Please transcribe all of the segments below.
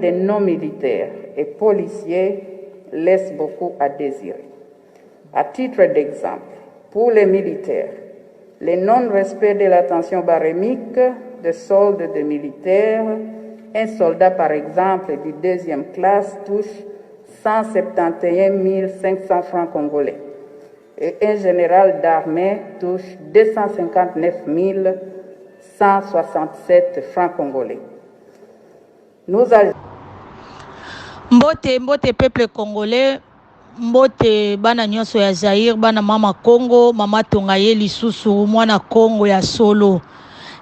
des non-militaires et policiers laisse beaucoup à désirer. À titre d'exemple, pour les militaires, le non-respect de la tension barémique de solde de militaires, un soldat par exemple du deuxième classe touche 171 500 francs congolais et un général d'armée touche 259 167 francs congolais. Mbote peuple congolais, mbote bana nyonso ya Zaire, bana mama Congo, mama Tongaye lisusu mwana Congo ya solo.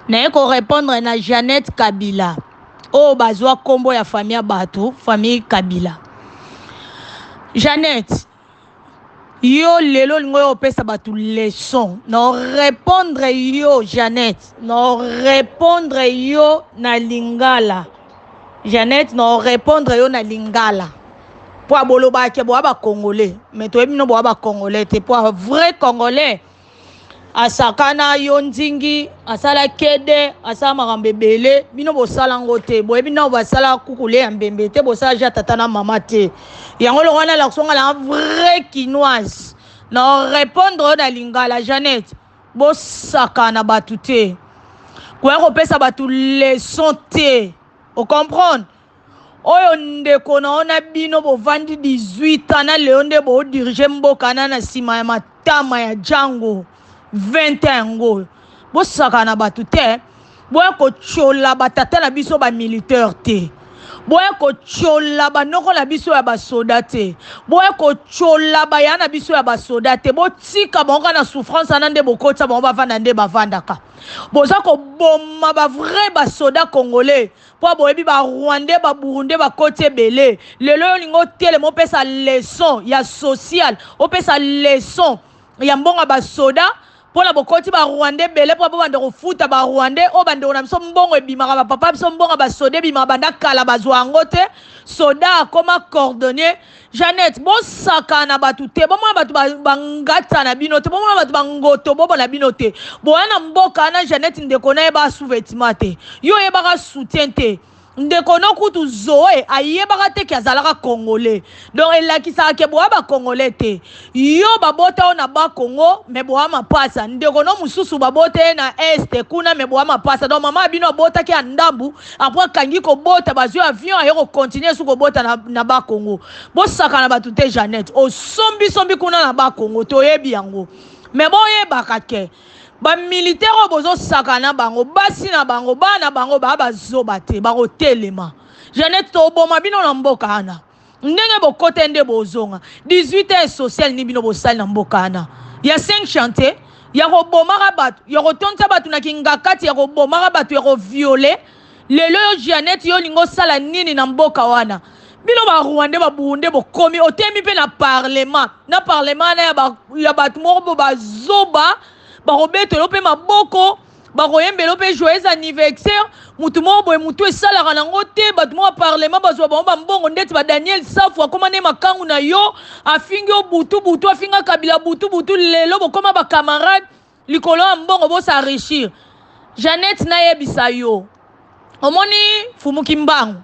Na ko répondre na Jeannette Kabila. O bazwa kombo ya famille Batu, famille Kabila. Jeannette, yo lelo lingo pesa batu leçon. No répondre yo Jeannette, no répondre yo na lingala. Jeannette, no répondre yo na lingala. Pour aboloba ke boaba congolais, mais toi no boaba congolais, te pour vrai congolais. Asakana yo ndingi, asala kede, asala marambebele, bino bo sala ngote, boye bino ba sala kukule ya mbembe te, bo sala ja tata na mama te. Yango lo wana la songa la vraie quinoise. Na répondre na lingala Jeannette, bo sakana batu te. Kwa ko pesa batu leçon te. Vous comprenez? Oyo ndeko na ona bino bo vandi 18 ans na leonde bo dirige mboka na sima ya matama ya jango 20 ans ngo. Bo saka na batu te. Bo ko chola batata na biso ba militaire te. Bo ko chola ba noko na biso ya ba soda te. Bo ko chola ba ya na biso ya ba soda te. Bo tika bonga na souffrance anande bo kota bo ba vanda nde ba vandaka. Boza ko bomma ba vrai ba soda congolais po boyebi ba rwandais ba burundais ba côté belé lelo lingo tele mo pesa leçon ya social o pesa leçon ya mbonga ba soda po la bokoti ba rwandais belé po bande ko futa ba rwandais o bande ona biso mbongo ebimaka ba papa biso mbonga ba soda bima banda kala bazwa ngote soda akoma cordonnier. Jeannette, bo saka na batu te, bo mwana batu bangata na bino te, bo mwana batu bangoto bo na bino te. Bo yana mboka na Jeannette ndeko na eba sous-vêtement te. Yo eba soutien te. Ndeko no kutu zoe ayebaka te ki azalaka congolais. Donc elakisa ke bo ba congolais te. Yo babota na ba Congo me bo ama pasa. Ndeko no mususu babota na est kuna me bo ama pasa. Donc mama bino bota ki andambu après kangi ko bota bazio avion ayeko continuer su ko bota na ba Congo. Bo saka na batu te Jeannette. O sombi kuna na ba Congo to yebi yango. Me bo yebaka ke ba militaire bozo sakana bango basi na bango bana bango ba zoba te ba telema. Jeannette to boma bino na mboka ana ndenge bo kote nde bozonga 18 ans social ni bino bo sali na mboka ana ya 5 chanter ya ko boma rabatu ya ko tonta batu na kingakati ya ko boma rabatu ya ko violer lelo yo Jeannette yo lingo sala nini na mboka wana bino ba rwandais ba burundais bo komi otemi pe na parlement na ya batu moko ba zoba barobeto lope maboko baroyembelo pe joyeux anniversaire mutu mo boye mutu esalaka nango te batu mo parlement bazwa bango bambongo ndeti ba Daniel Safu akoma ne makangu na yo afingi o butu afinga Kabila butu lelo bokoma ba camarade likolo ya mbongo bo s'enrichir. Jeannette na yebisa yo omoni Fumu Kimbangu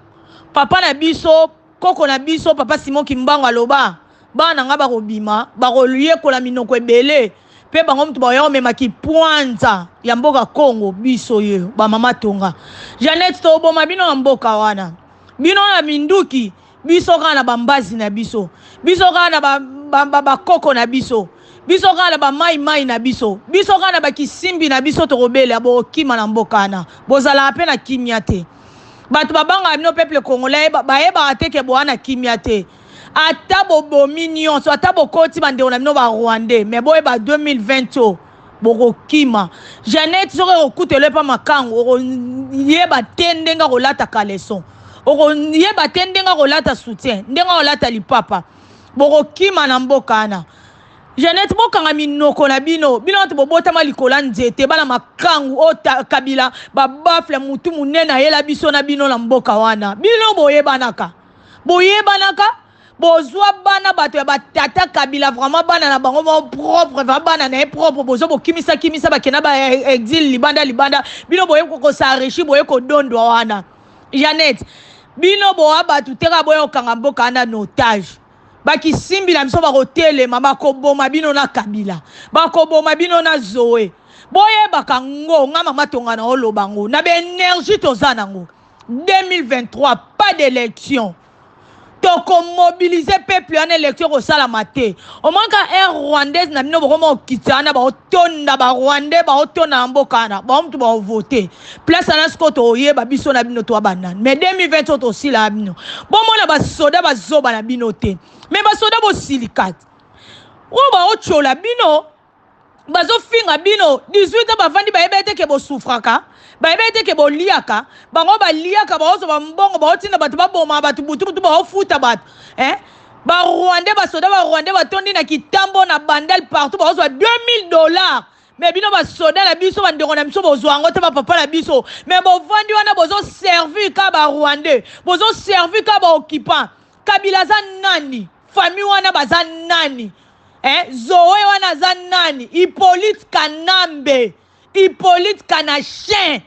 papa na biso koko na biso papa Simon Kimbangu aloba bana nga bakobima bakolyekola minoko ebele pe bango mtu bayo memaki pointa ya mboka Congo biso ye ba mama Tonga. Jeannette to boma bino na mboka wana bino na minduki biso kana bambazi na biso kana ba koko na biso kana ba mai na biso kana ba kisimbi na biso to robele abo kima na mboka na bozala pe na kimia te batu babanga bino peuple congolais ba yeba te ke boana kimia te. Atabo bominion so atabo koti bande on a no ba rwandais mais boy ba 2020 boko kima Jeannette so ko kutele pa makango ko yeba tendenga ko lata kaleson ko yeba tendenga ko lata soutien ndenga ko lata lipapa boko kima na mboka na Jeannette bokanga minoko na bino to bobota malikola nzete bana makangu o Kabila ba bafle mutu munena yela biso na bino na mboka wana bino boyebanaka bozwa bana bato ya batata Kabila vraiment bana na bango propre bana na propre bozo bo kimisa bakena ba exil libanda bino boye ko s'enrichir boye ko dondo wana Jeannette bino boa batu teka boyo kanga mboka na otage bakisimbila biso bakotelema bakoboma bino na Kabila bakoboma bino na Zoé boyebaka ngo nga mama tonga na oloba ngo na benergie toza nango 2023 pas d'élection toko mobiliser peuple en élection au salamate au moins quand un rwandaise na bino boko kitana ba otonda ba rwandais ba otona mboka na ba mtu ba voter place na skoto oyeba biso na bino to banane mais 2020 aussi la bino bon mona ba soda ba zoba na bino te mais ba soda bo silicate o ba ochola bino bazo finga bino 18 ans bavandi bayebete ke bo souffraka bayebete ke bo liaka bango ba liaka ba ozo ba mbongo ba otinda batu ba boma batu butu ba ofuta batu ba rwandais ba soda ba rwandais ba tondi na kitambo na bandel partout ba ozo $2000 mais bino ba soda na biso ba ndeko na biso bozo ango te ba papa na biso mais bo vandi wana bozo servir ka ba rwandais bozo servir ka ba occupant Kabila za nani famille wana baza nani Zoé wana za nani Hippolyte Kanambe Hippolyte Kanachin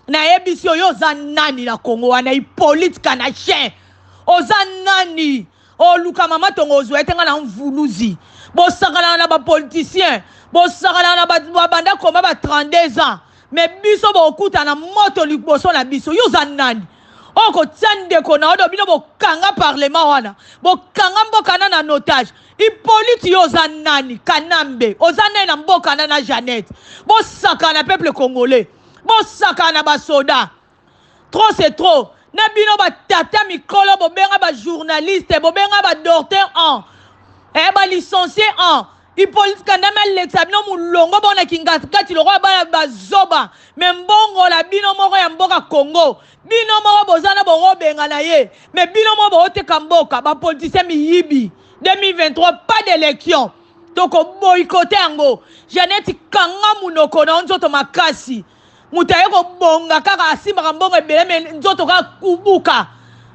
na yebisi oyo za nani na Congo wana Hippolyte Kanachin oza nani oluka mama tongo ozwa etenga na mvuluzi bosakana na ba politicien bosakana na ba banda koma ba 32 ans mais biso bokuta na moto liboso na biso yo za nani oko tsande kona odo bino bokanga parlement wana bokanga mboka na otage Hippolyte yo za nani Kanambe ozane na mboka na Jeannette bosaka na peuple congolais bosaka na basoda trop c'est trop na bino ba tata mikolo bobenga ba journaliste bobenga ba docteur en ba licencié en Hippolyte Kanambe Alexa bino mulongo bona kingati loko ba zoba mais mbongo la bino moko ya mboka Congo bino moko bozana bobenga na ye mais bino moko boteka mboka ba politicien miyibi 2023 pas d'élection toko boycotter yango Jeannette kanga munoko na nzoto makasi mutaye ko bonga kaka asimba mbongo ebele me nzoto ka kubuka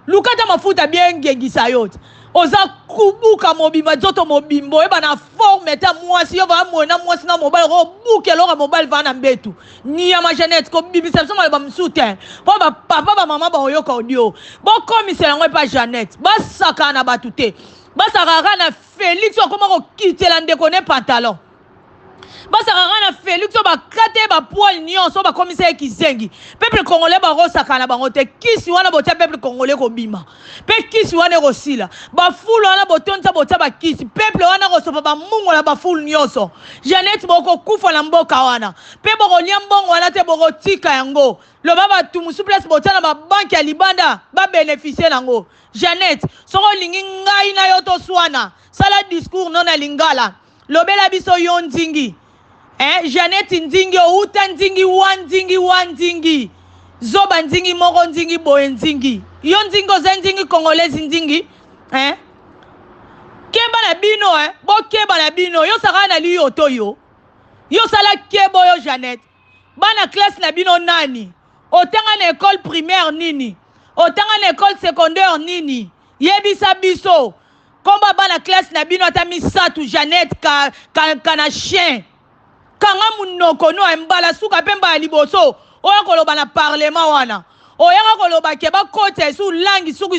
lukata mafuta bien ngengisa yote oza kubuka mobimba nzoto mobimbo eba na forme ta mwasi yo va mona mwasi na mobile ko buke loka mobile va na mbetu ni ya ma Jeannette ko bibisa so ba msute po ba papa ba mama ba oyoka audio bo commissaire yango pa Jeannette basaka na batute basaka na Félix okoma ko kitela ndeko ne pantalon basaka na Félix ba kate ba poil nyonso ba commissaire kizengi peuple congolais ba rosaka na bango te kisi wana botia peuple congolais ko bima pe kisi wana ko sila ba fulu wana botonza botia ba kisi peuple wana ko sopa ba mungo na ba fulu nyonso Jeannette boko kufa na mboka wana pe boko nyambongo wana te boko tika yango lo baba tumusu place botia na ba banque ya libanda ba bénéficier nango Jeannette soko lingi ngai na yo to swana sala discours non na lingala lobela biso yo nzingi Jeannette nzingi outa nzingi wanzingi zoba nzingi moko nzingi boye nzingi yo nzingo za nzingi congolaise nzingi keba na bino bo keba na bino yo saka na liyo to yo sala kebo yo Jeannette bana classe na bino nani otanga na école primaire nini otanga na école secondaire nini yebisa biso komba bana classe na bino ata misatu Jeannette kana chien kanga munoko no mbala suka pemba liboso oya koloba na parlement wana oya koloba ke ba kote su langue suki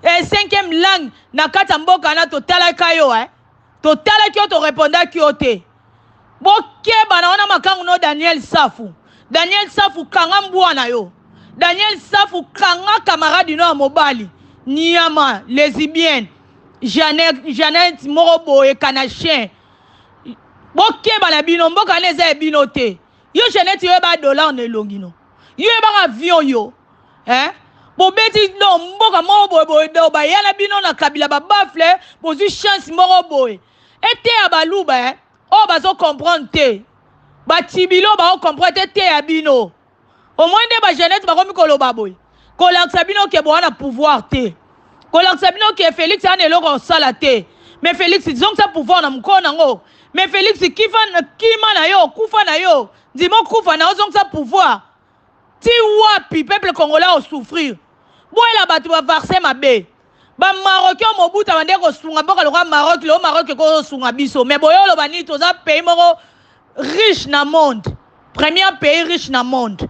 5e langue na kata mboka na totala kayo totala kyo to répondre kyo te bo keba na wana makangu no Daniel Safu kanga mbwana yo Daniel Safu kanga camarade no mobali Niama lesbienne Jeannette morobo e kanachien bokeba na bino mboka neza e bino te yo Jeannette yo ba dollar ne longino yo ba avion yo bobeti no mboka morobo do ba yana bino na Kabila ba bafle bozu chance morobo ete abaluba o bazo comprendre te ba tibilo ba comprendre te ya bino au moins de ba Jeannette ba komi koloba boy kolaksa bino ke bo na pouvoir te kolaksa bino ke Félix ane loko sala te mais Félix disons ça pouvoir na mkona ngo mais Félix kima na yo kufa na yo ndimo kufa na ozong sa pouvoir ti wapi peuple congolais au souffrir boela batu ba varser mabe ba Maroc mobuta bande ko sunga boka lo Maroc lo Maroc ko sunga biso mais boyolo bani to za pays moko riche na monde premier pays riche na monde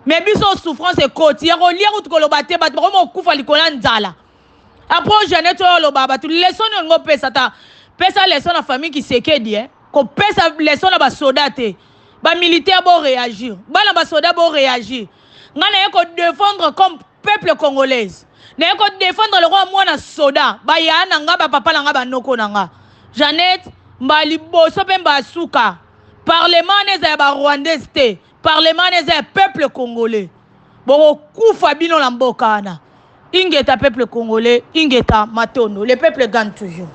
mais biso souffrance ekoti ya kolia kutu koloba te bato bakoma okufa likola nzala apres Jeannette oyo oloba bato leson olingo pesa ta pesa leson na famille Kisekedi kopesa leson na basoda te bamilitaire boréagir bana basoda boréagir nga naye kodéfendre comme peuple congolaise naye kodéfendre lokwa mwana soda baya na nga bapapa na nga banoko na nga Jeannette mbaliboso mpe mbasuka parlement neza ya barwandaise te parlement neza ya peuple congolais bokokufa bino na mboka wana ingeta peuple congolais ingeta matondo le peuple gagne toujours.